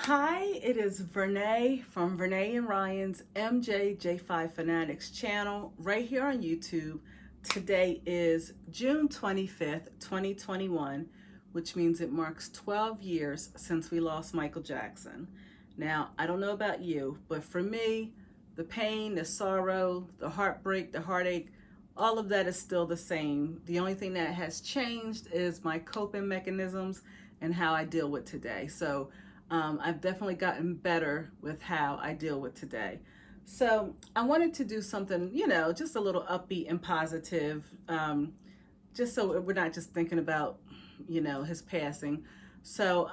Hi, it is Vernay from Vernay and Ryan's MJJ5 Fanatics channel right here on YouTube. Today is June 25th, 2021, which means it marks 12 years since we lost Michael Jackson. Now, I don't know about you, but for me, the pain, the sorrow, the heartbreak, the heartache, all of that is still the same. The only thing that has changed is my coping mechanisms and how I deal with today. So I've definitely gotten better with how I deal with today. So I wanted to do something, just a little upbeat and positive, just so we're not just thinking about, his passing. So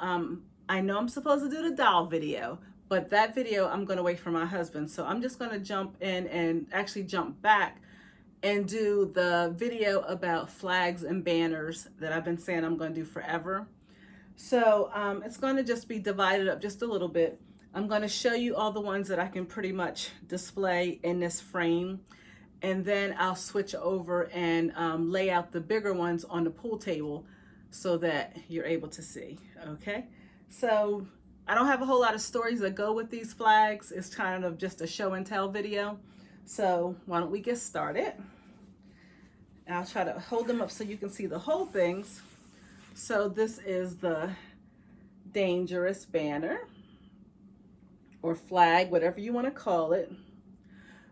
I know I'm supposed to do the doll video, but that video I'm going to wait for my husband. So I'm just going to jump in and actually jump back and do the video about flags and banners that I've been saying I'm going to do forever. So it's going to just be divided up just a little bit. I'm going to show you all the ones that I can pretty much display in this frame. And then I'll switch over and lay out the bigger ones on the pool table so that you're able to see. Okay. So I don't have a whole lot of stories that go with these flags. It's kind of just a show and tell video. So why don't we get started? I'll try to hold them up so you can see the whole things. So this is the dangerous banner or flag, whatever you want to call it.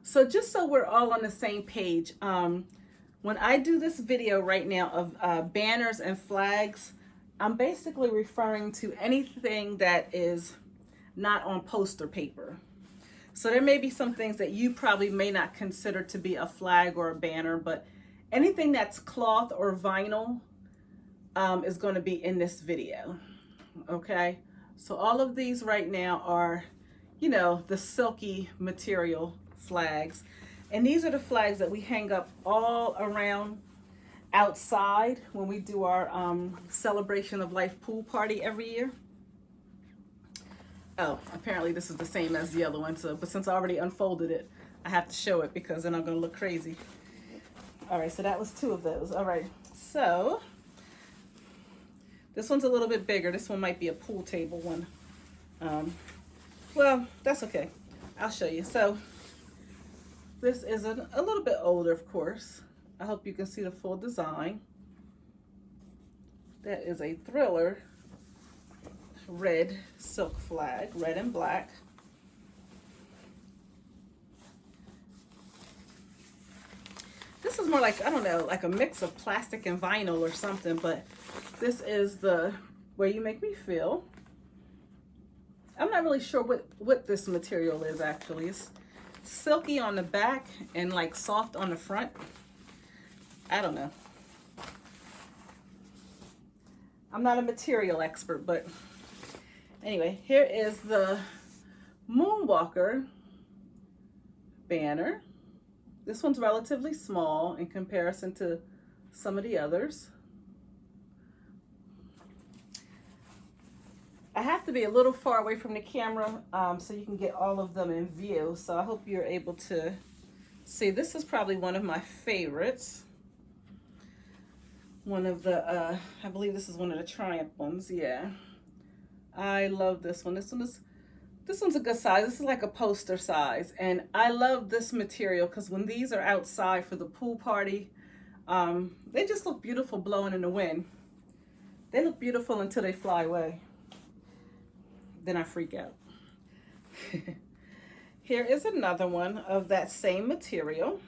So just so we're all on the same page, when I do this video right now of banners and flags, I'm basically referring to anything that is not on poster paper. So there may be some things that you probably may not consider to be a flag or a banner, but anything that's cloth or vinyl is going to be in this video. Okay, so all of these right now are, the silky material flags, and these are the flags that we hang up all around outside when we do our celebration of life pool party every year. Oh, apparently this is the same as the other one, so but since I already unfolded it, I have to show it because then I'm going to look crazy. All right, so that was two of those. All right, so this one's a little bit bigger. This one might be a pool table one. Well, that's okay. I'll show you. So this is a little bit older, of course. I hope you can see the full design. That is a Thriller red silk flag, red and black. This is more like, I don't know, like a mix of plastic and vinyl or something, but this is the Way You Make Me Feel. I'm not really sure what this material is actually. It's silky on the back and like soft on the front. I don't know. I'm not a material expert, but anyway, here is the Moonwalker banner. This one's relatively small in comparison to some of the others. I have to be a little far away from the camera so you can get all of them in view. So I hope you're able to see. This is probably one of my favorites. One of the, I believe this is one of the Triumph ones. Yeah, I love this one. This one's a good size. This is like a poster size. And I love this material because when these are outside for the pool party, they just look beautiful blowing in the wind. They look beautiful until they fly away. Then I freak out. Here is another one of that same material.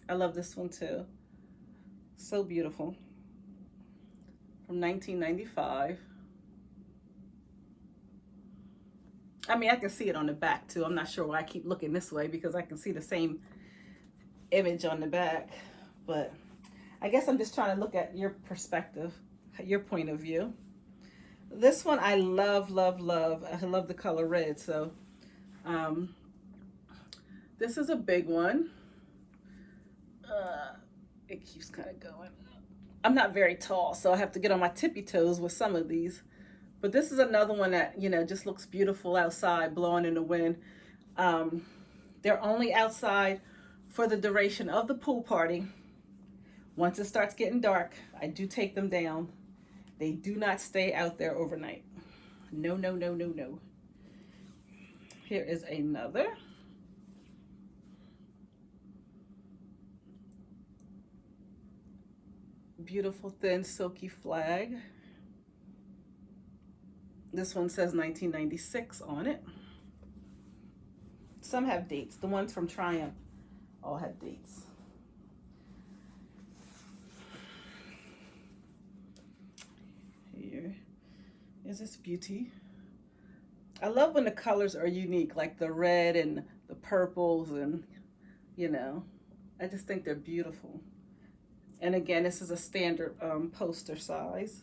I love this one too. So beautiful. From 1995. I mean, I can see it on the back too. I'm not sure why I keep looking this way because I can see the same image on the back. But I guess I'm just trying to look at your perspective, your point of view. This one I love, love, love. I love the color red. So this is a big one. It keeps kind of going. I'm not very tall, so I have to get on my tippy toes with some of these. But this is another one that, just looks beautiful outside, blowing in the wind. They're only outside for the duration of the pool party. Once it starts getting dark, I do take them down. They do not stay out there overnight. No, no, no, no, no. Here is another. Beautiful thin silky flag. This one says 1996 on it. Some have dates. The ones from Triumph all have dates. Here is this beauty. I love when the colors are unique, like the red and the purples, and you know, I just think they're beautiful. And again, this is a standard poster size.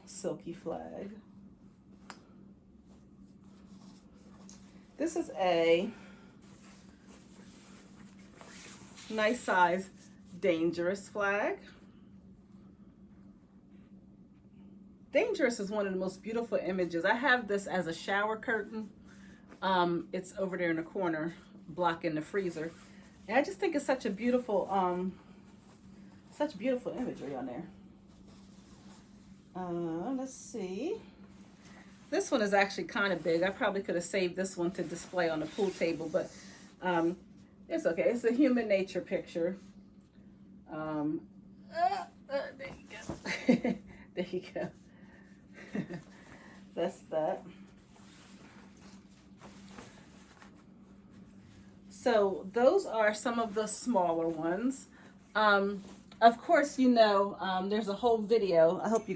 Silky flag. This is a nice size Dangerous flag. Dangerous is one of the most beautiful images. I have this as a shower curtain. It's over there in the corner, blocking the freezer. And I just think it's such a beautiful, such beautiful imagery on there. Let's see. This one is actually kind of big. I probably could have saved this one to display on the pool table, but it's okay. It's a human nature picture. There you go. There you go. That's that. So those are some of the smaller ones. Of course, you know, there's a whole video. I hope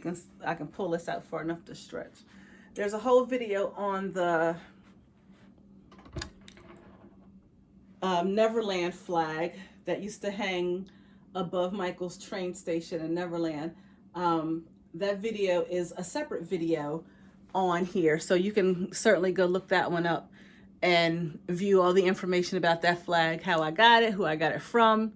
I can pull this out far enough to stretch. There's a whole video on the Neverland flag that used to hang above Michael's train station in Neverland. That video is a separate video on here, so you can certainly go look that one up and view all the information about that flag, how I got it, who I got it from.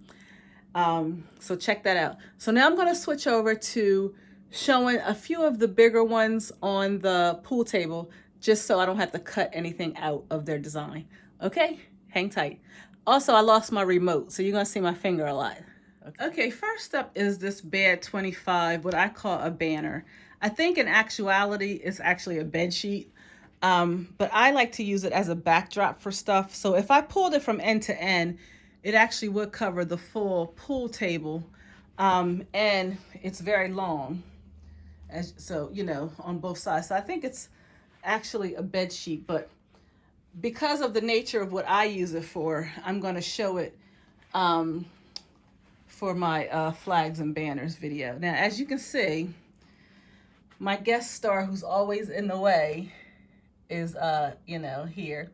So check that out. So now I'm going to switch over to showing a few of the bigger ones on the pool table, just so I don't have to cut anything out of their design. Okay, hang tight. Also, I lost my remote, so you're going to see my finger a lot. Okay, first up is this Bad 25, what I call a banner. I think in actuality, it's actually a bed sheet, but I like to use it as a backdrop for stuff. So if I pulled it from end to end, it actually would cover the full pool table, and it's very long, so, you know, on both sides. So I think it's actually a bed sheet, but because of the nature of what I use it for, I'm going to show it for my flags and banners video. Now, as you can see, my guest star who's always in the way is, you know, here.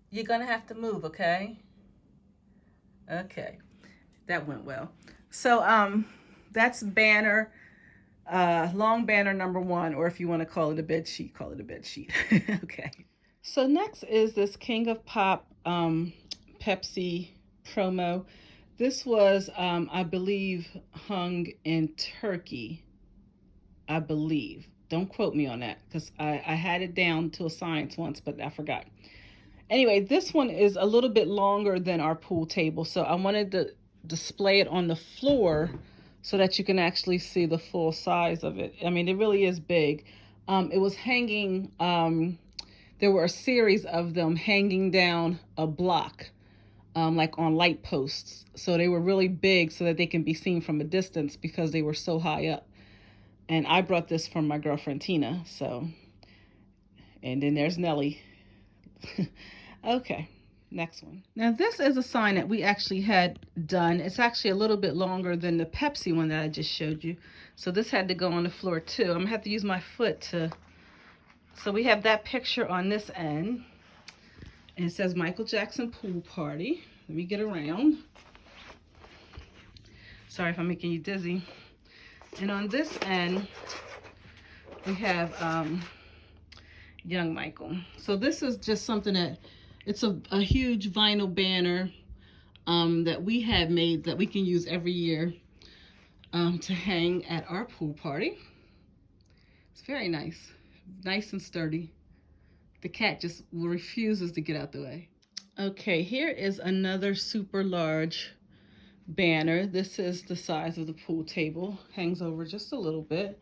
You're going to have to move, okay? Okay, that went well. So that's banner, long banner number 1, or if you want to call it a bed sheet, call it a bed sheet. Okay. So next is this King of Pop Pepsi promo. This was, I believe, hung in Turkey, I believe. Don't quote me on that, because I had it down to a science once, but I forgot. Anyway, this one is a little bit longer than our pool table, so I wanted to display it on the floor so that you can actually see the full size of it. I mean, it really is big. It was hanging, there were a series of them hanging down a block. Like on light posts. So they were really big so that they can be seen from a distance because they were so high up. And I brought this from my girlfriend Tina, so. And then there's Nellie. Okay, next one. Now this is a sign that we actually had done. It's actually a little bit longer than the Pepsi one that I just showed you. So this had to go on the floor too. I'm gonna have to use my foot to. So we have that picture on this end. And it says Michael Jackson Pool Party. Let me get around. Sorry if I'm making you dizzy. And on this end, we have young Michael. So this is just something that, it's a huge vinyl banner that we have made that we can use every year to hang at our pool party. It's very nice. Nice and sturdy. The cat just refuses to get out the way. Okay, here is another super large banner. This is the size of the pool table. Hangs over just a little bit.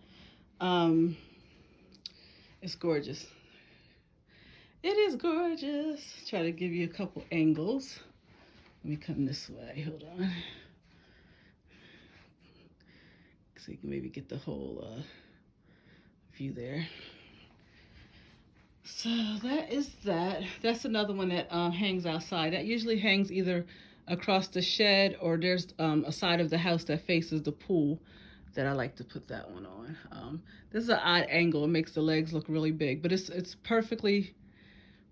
It It's gorgeous. It is gorgeous. Try to give you a couple angles. Let me come this way. Hold on. So you can maybe get the whole view there. So that is that. That's another one that hangs outside. That usually hangs either across the shed, or there's a side of the house that faces the pool that I like to put that one on. This is an odd angle. It makes the legs look really big, but it's perfectly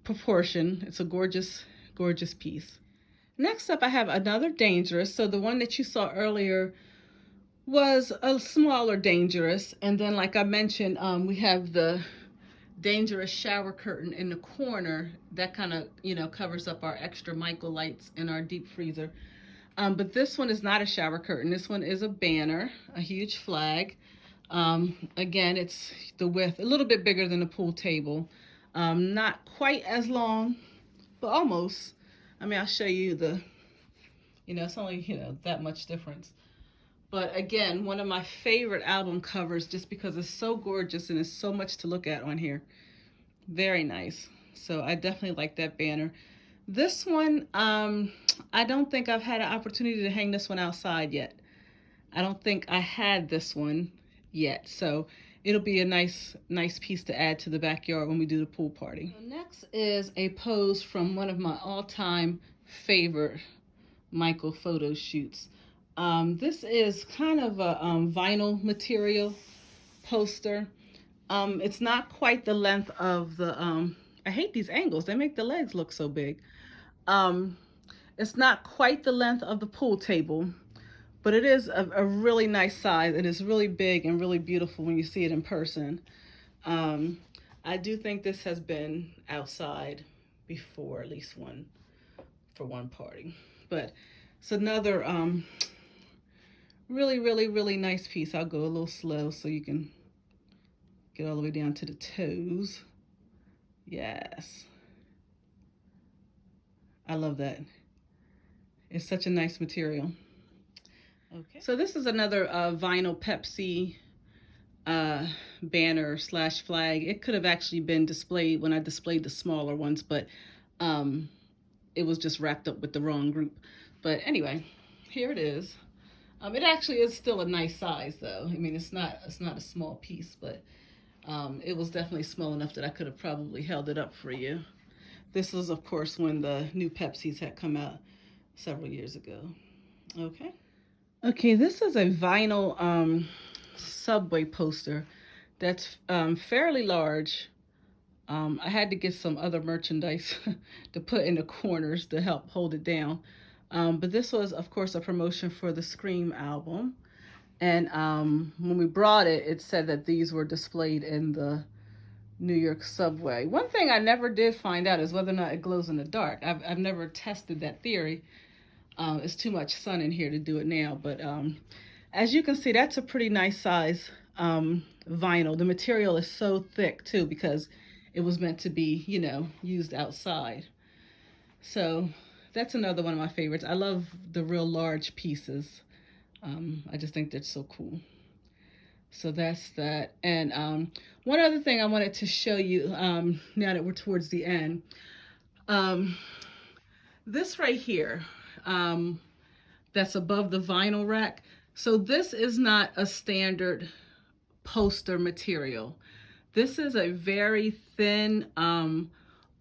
proportioned. It's a gorgeous, gorgeous piece. Next up, I have another Dangerous. So the one that you saw earlier was a smaller Dangerous. And then, like I mentioned, we have the Dangerous shower curtain in the corner that kind of, you know, covers up our extra Michael lights in our deep freezer. But this one is not a shower curtain. This one is a banner, a huge flag. Again, it's the width, a little bit bigger than the pool table. Not quite as long, but almost. I mean, I'll show you the, you know, it's only, you know, that much difference. But again, one of my favorite album covers, just because it's so gorgeous and there's so much to look at on here. Very nice. So I definitely like that banner. This one, I don't think I've had an opportunity to hang this one outside yet. I don't think I had this one yet. So it'll be a nice piece to add to the backyard when we do the pool party. So next is a pose from one of my all-time favorite Michael photo shoots. This is kind of a vinyl material poster. It's not quite the length of the, I hate these angles. They make the legs look so big. It's not quite the length of the pool table, but it is a really nice size. It is really big and really beautiful when you see it in person. I do think this has been outside before, at least for one party. But it's another really nice piece. I'll go a little slow so you can get all the way down to the toes. Yes. I love that. It's such a nice material. Okay. So this is another vinyl Pepsi banner slash flag. It could have actually been displayed when I displayed the smaller ones, but it was just wrapped up with the wrong group. But anyway, here it is. It actually is still a nice size though. I mean, it's not a small piece, but it was definitely small enough that I could have probably held it up for you. This was, of course, when the new Pepsis had come out several years ago. Okay. Okay, this is a vinyl Subway poster that's fairly large. I had to get some other merchandise to put in the corners to help hold it down. But this was, of course, a promotion for the Scream album. And when we brought it, it said that these were displayed in the New York subway. One thing I never did find out is whether or not it glows in the dark. I've never tested that theory. It's too much sun in here to do it now. But as you can see, that's a pretty nice size vinyl. The material is so thick, too, because it was meant to be, you know, used outside. So that's another one of my favorites. I love the real large pieces. I just think they're so cool. So that's that. And one other thing I wanted to show you now that we're towards the end. This right here, that's above the vinyl rack. So this is not a standard poster material. This is a very thin,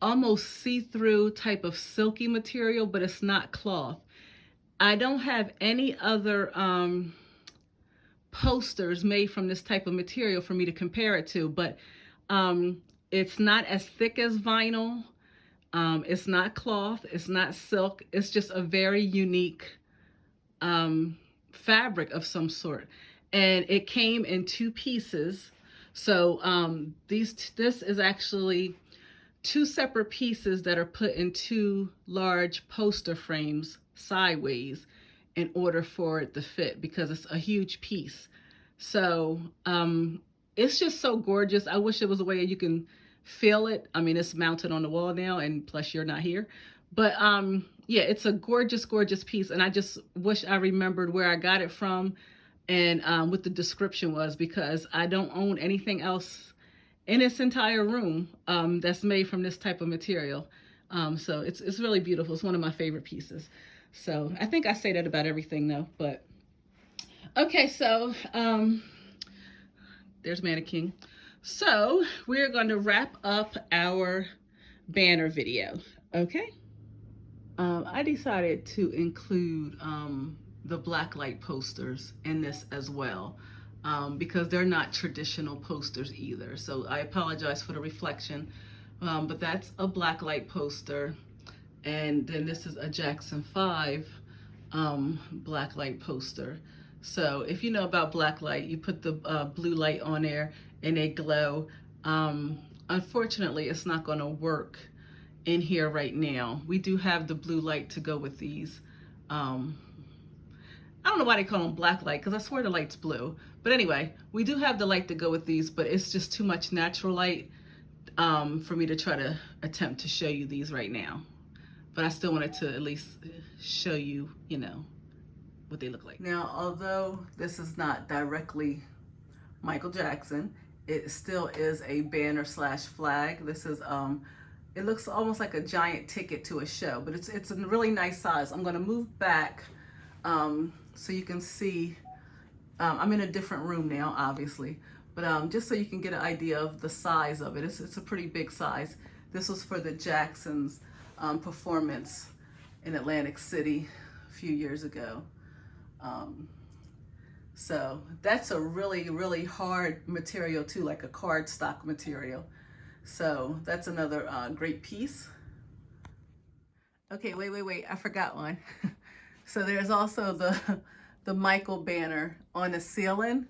almost see-through type of silky material, but it's not cloth. I don't have any other posters made from this type of material for me to compare it to, but it's not as thick as vinyl. It's not cloth. It's not silk. It's just a very unique fabric of some sort. And it came in 2 pieces. So this is actually 2 separate pieces that are put in 2 large poster frames sideways in order for it to fit, because it's a huge piece. So it's just so gorgeous. I wish there was a way you can feel it. I mean, it's mounted on the wall now, and plus you're not here. But yeah, it's a gorgeous, gorgeous piece. And I just wish I remembered where I got it from and what the description was, because I don't own anything else in its entire room that's made from this type of material. So it's really beautiful. It's one of my favorite pieces. So I think I say that about everything though, but okay, so there's Mannequin. So we're going to wrap up our banner video, okay? I decided to include the blacklight posters in this as well because they're not traditional posters either. So I apologize for the reflection, but that's a blacklight poster. And then this is a Jackson 5 blacklight poster. So if you know about blacklight, you put the blue light on there and they glow. Unfortunately, it's not going to work in here right now. We do have the blue light to go with these. I don't know why they call them black light because I swear the light's blue. But anyway, we do have the light to go with these, but it's just too much natural light for me to try to attempt to show you these right now. But I still wanted to at least show you, you know, what they look like. Now, although this is not directly Michael Jackson, it still is a banner slash flag. This is it looks almost like a giant ticket to a show, but it's a really nice size. I'm going to move back so you can see. I'm in a different room now, obviously, but just so you can get an idea of the size of it. It's a pretty big size. This was for the Jacksons' performance in Atlantic City a few years ago. So that's a really, really hard material too, like a cardstock material. So that's another great piece. Okay, wait, I forgot one. So there's also the Michael banner on the ceiling.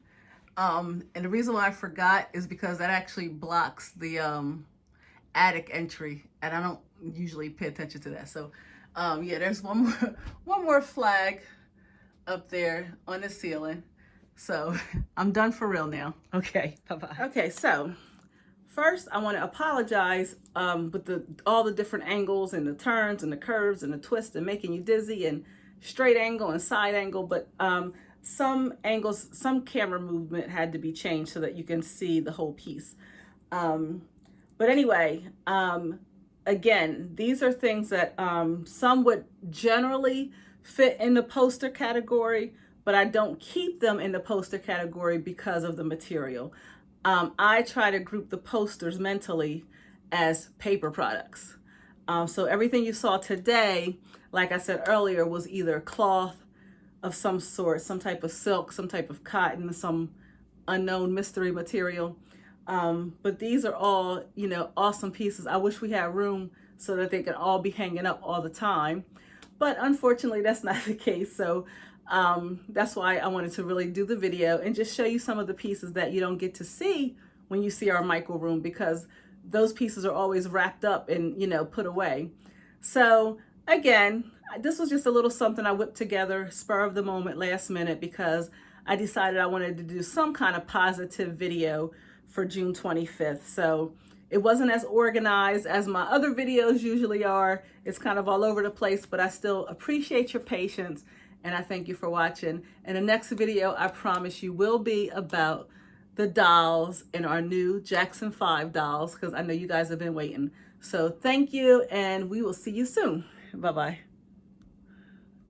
And the reason why I forgot is because that actually blocks the attic entry, and I don't usually pay attention to that. So yeah, there's one more flag up there on the ceiling. So I'm done for real now. Okay, bye-bye. Okay, so first, I want to apologize with all the different angles and the turns and the curves and the twists and making you dizzy and straight angle and side angle. But some angles, some camera movement had to be changed so that you can see the whole piece. But anyway, again, these are things that some would generally fit in the poster category, but I don't keep them in the poster category because of the material. I try to group the posters mentally as paper products. So everything you saw today, like I said earlier, was either cloth of some sort, some type of silk, some type of cotton, some unknown mystery material. But these are all, you know, awesome pieces. I wish we had room so that they could all be hanging up all the time. But unfortunately, that's not the case. So that's why I wanted to really do the video and just show you some of the pieces that you don't get to see when you see our Michael room, because those pieces are always wrapped up and, you know, put away. So again, this was just a little something I whipped together, spur of the moment, last minute, because I decided I wanted to do some kind of positive video for June 25th. So it wasn't as organized as my other videos usually are. It's kind of all over the place, but I still appreciate your patience and I thank you for watching. And the next video, I promise you, will be about the dolls in our new Jackson 5 dolls, because I know you guys have been waiting. So thank you, and we will see you soon. Bye-bye.